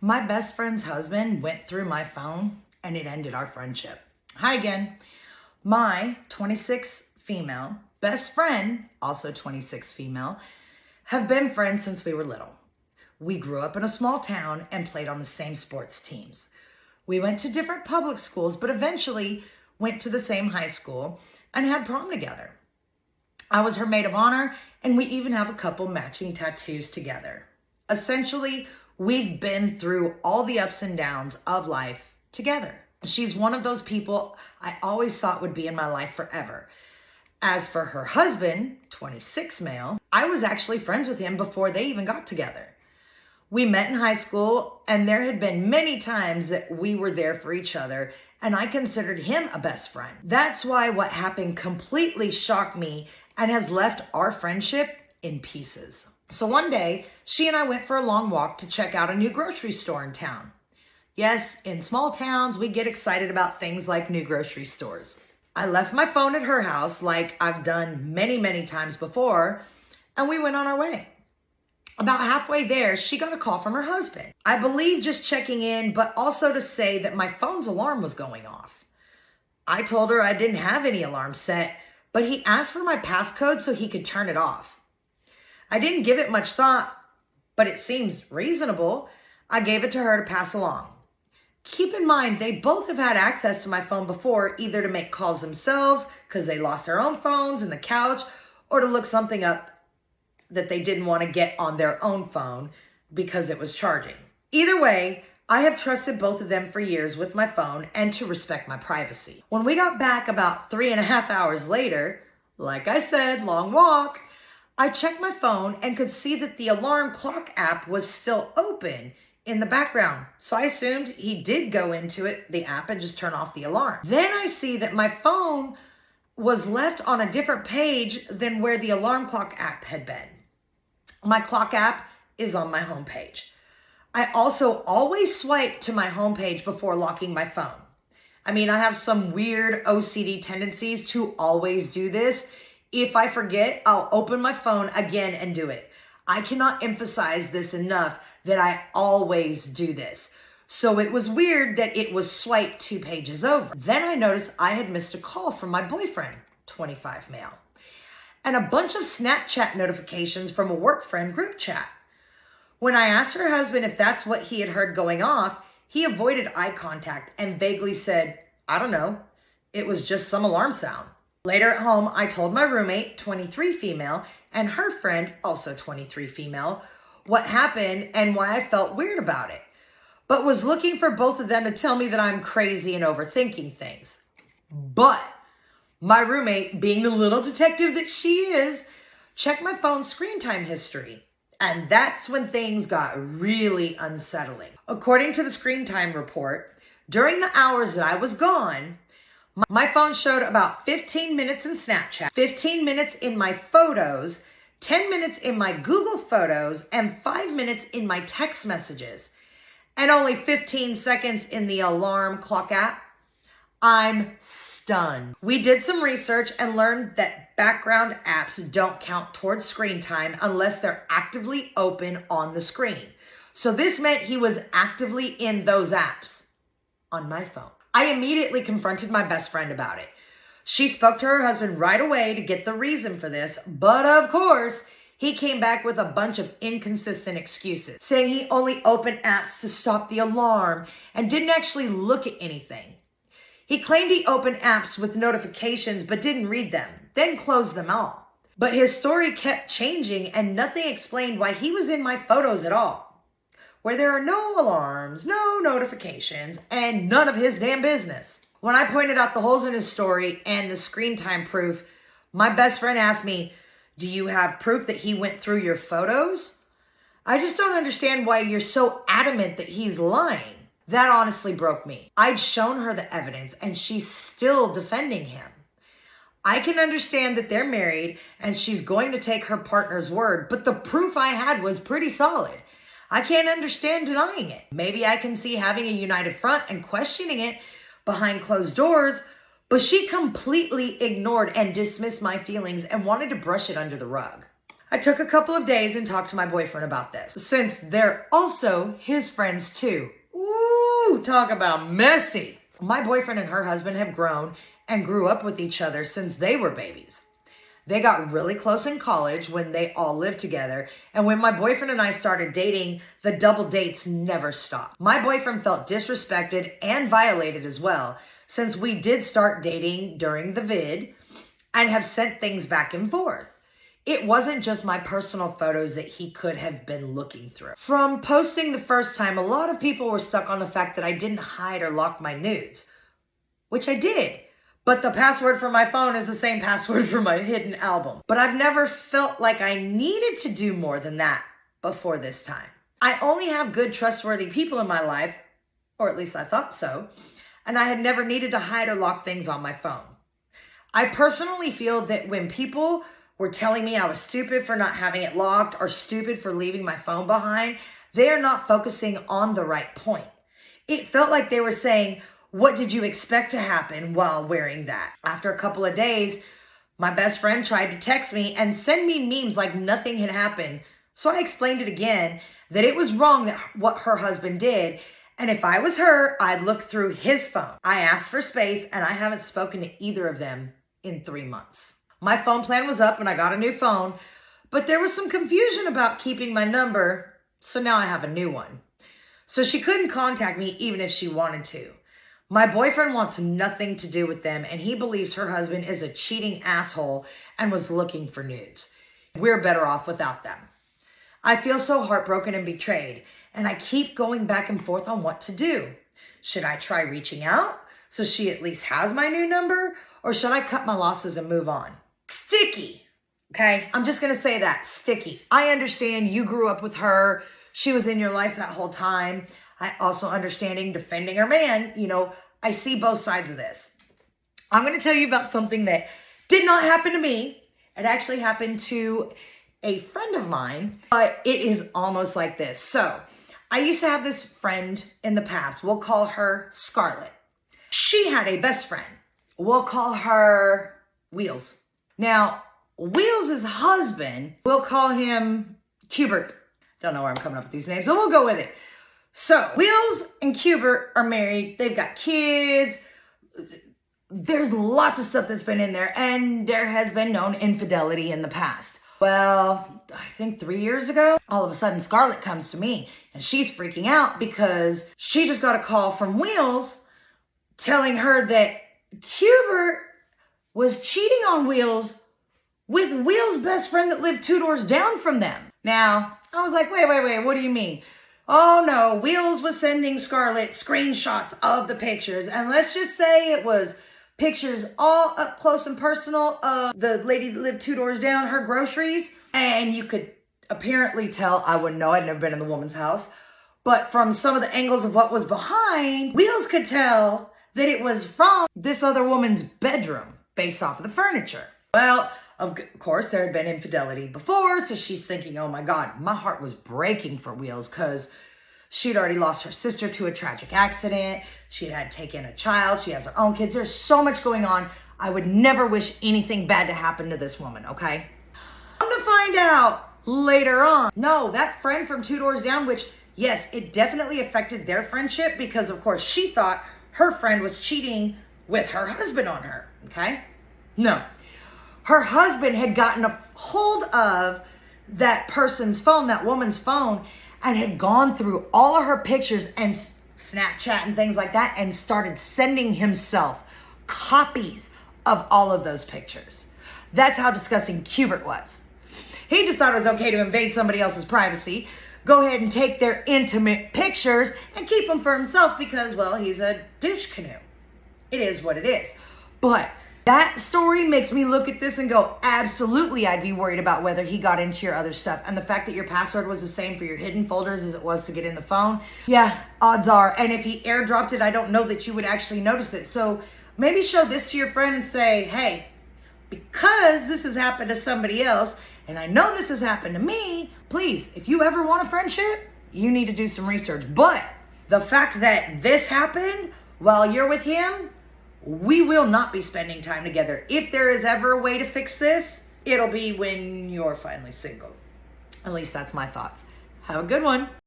My best friend's husband went through my phone and it ended our friendship. Hi again. My 26 female best friend, also 26 female, have been friends since we were little. We grew up in a small town and played on the same sports teams. We went to different public schools, but eventually went to the same high school and had prom together. I was her maid of honor, and we even have a couple matching tattoos together. Essentially, we've been through all the ups and downs of life together. She's one of those people I always thought would be in my life forever. As for her husband, 26 male, I was actually friends with him before they even got together. We met in high school, and there had been many times that we were there for each other, and I considered him a best friend. That's why what happened completely shocked me and has left our friendship in pieces. So one day, she and I went for a long walk to check out a new grocery store in town. Yes, in small towns, we get excited about things like new grocery stores. I left my phone at her house like I've done many, many times before, and we went on our way. About halfway there, she got a call from her husband. I believe just checking in, but also to say that my phone's alarm was going off. I told her I didn't have any alarm set, but he asked for my passcode so he could turn it off. I didn't give it much thought, but it seems reasonable. I gave it to her to pass along. Keep in mind, they both have had access to my phone before, either to make calls themselves because they lost their own phones in the couch, or to look something up that they didn't want to get on their own phone because it was charging. Either way, I have trusted both of them for years with my phone and to respect my privacy. When we got back about 3.5 hours later, like I said, long walk, I checked my phone and could see that the alarm clock app was still open in the background. So I assumed he did go into the app and just turn off the alarm. Then I see that my phone was left on a different page than where the alarm clock app had been. My clock app is on my homepage. I also always swipe to my homepage before locking my phone. I mean, I have some weird OCD tendencies to always do this. If I forget, I'll open my phone again and do it. I cannot emphasize this enough that I always do this. So it was weird that it was swiped 2 pages over. Then I noticed I had missed a call from my boyfriend, 25 male, and a bunch of Snapchat notifications from a work friend group chat. When I asked her husband if that's what he had heard going off, he avoided eye contact and vaguely said, "I don't know, it was just some alarm sound." Later at home, I told my roommate, 23 female, and her friend, also 23 female, what happened and why I felt weird about it, but was looking for both of them to tell me that I'm crazy and overthinking things. But my roommate, being the little detective that she is, checked my phone's screen time history. And that's when things got really unsettling. According to the screen time report, during the hours that I was gone, my phone showed about 15 minutes in Snapchat, 15 minutes in my photos, 10 minutes in my Google Photos, and 5 minutes in my text messages, and only 15 seconds in the alarm clock app. I'm stunned. We did some research and learned that background apps don't count towards screen time unless they're actively open on the screen. So this meant he was actively in those apps on my phone. I immediately confronted my best friend about it. She spoke to her husband right away to get the reason for this, but of course, he came back with a bunch of inconsistent excuses, saying he only opened apps to stop the alarm and didn't actually look at anything. He claimed he opened apps with notifications but didn't read them, then closed them all. But his story kept changing and nothing explained why he was in my photos at all, where there are no alarms, no notifications, and none of his damn business. When I pointed out the holes in his story and the screen time proof, my best friend asked me, "Do you have proof that he went through your photos?" I just don't understand why you're so adamant that he's lying. That honestly broke me. I'd shown her the evidence and she's still defending him. I can understand that they're married and she's going to take her partner's word, but the proof I had was pretty solid. I can't understand denying it. Maybe I can see having a united front and questioning it behind closed doors, but she completely ignored and dismissed my feelings and wanted to brush it under the rug. I took a couple of days and talked to my boyfriend about this, since they're also his friends too. Ooh, talk about messy. My boyfriend and her husband have grown and grew up with each other since they were babies. They got really close in college when they all lived together. And when my boyfriend and I started dating, the double dates never stopped. My boyfriend felt disrespected and violated as well, since we did start dating during the vid and have sent things back and forth. It wasn't just my personal photos that he could have been looking through. From posting the first time, a lot of people were stuck on the fact that I didn't hide or lock my nudes, which I did. But the password for my phone is the same password for my hidden album. But I've never felt like I needed to do more than that before this time. I only have good, trustworthy people in my life, or at least I thought so, and I had never needed to hide or lock things on my phone. I personally feel that when people were telling me I was stupid for not having it locked or stupid for leaving my phone behind, they are not focusing on the right point. It felt like they were saying, "What did you expect to happen while wearing that?" After a couple of days, my best friend tried to text me and send me memes like nothing had happened. So I explained it again, that it was wrong that what her husband did. And if I was her, I'd look through his phone. I asked for space and I haven't spoken to either of them in 3 months. My phone plan was up and I got a new phone, but there was some confusion about keeping my number. So now I have a new one. So she couldn't contact me even if she wanted to. My boyfriend wants nothing to do with them, and he believes her husband is a cheating asshole and was looking for nudes. We're better off without them. I feel so heartbroken and betrayed, and I keep going back and forth on what to do. Should I try reaching out so she at least has my new number, or should I cut my losses and move on? Sticky, okay? I'm just gonna say that, sticky. I understand you grew up with her. She was in your life that whole time. I also understanding defending her man, I see both sides of this. I'm going to tell you about something that did not happen to me. It actually happened to a friend of mine, but it is almost like this. So I used to have this friend in the past. We'll call her Scarlett. She had a best friend. We'll call her Wheels. Now, Wheels' husband, we'll call him Cubert. Don't know where I'm coming up with these names, but we'll go with it. So, Wheels and Cubert are married. They've got kids. There's lots of stuff that's been in there, and there has been known infidelity in the past. Well, I think 3 years ago, all of a sudden Scarlett comes to me, and she's freaking out because she just got a call from Wheels telling her that Cubert was cheating on Wheels with Wheels' best friend that lived 2 doors down from them. Now, I was like, wait, what do you mean? Oh no, Wheels was sending Scarlett screenshots of the pictures. And let's just say it was pictures all up close and personal of the lady that lived 2 doors down, her groceries. And you could apparently tell, I wouldn't know, I'd never been in the woman's house. But from some of the angles of what was behind, Wheels could tell that it was from this other woman's bedroom based off of the furniture. Well, of course, there had been infidelity before, so she's thinking, oh my God, my heart was breaking for Wheels because she'd already lost her sister to a tragic accident. She had taken a child. She has her own kids. There's so much going on. I would never wish anything bad to happen to this woman, okay? I'm to find out later on. No, that friend from 2 doors down, which, yes, it definitely affected their friendship because, of course, she thought her friend was cheating with her husband on her, okay? No. Her husband had gotten a hold of that person's phone, that woman's phone, and had gone through all of her pictures and Snapchat and things like that and started sending himself copies of all of those pictures. That's how disgusting Cubert was. He just thought it was okay to invade somebody else's privacy, go ahead and take their intimate pictures and keep them for himself because, well, he's a douche canoe. It is what it is. But that story makes me look at this and go, absolutely, I'd be worried about whether he got into your other stuff. And the fact that your password was the same for your hidden folders as it was to get in the phone, yeah, odds are. And if he airdropped it, I don't know that you would actually notice it. So maybe show this to your friend and say, hey, because this has happened to somebody else, and I know this has happened to me, please, if you ever want a friendship, you need to do some research. But the fact that this happened while you're with him, we will not be spending time together. If there is ever a way to fix this, it'll be when you're finally single. At least that's my thoughts. Have a good one.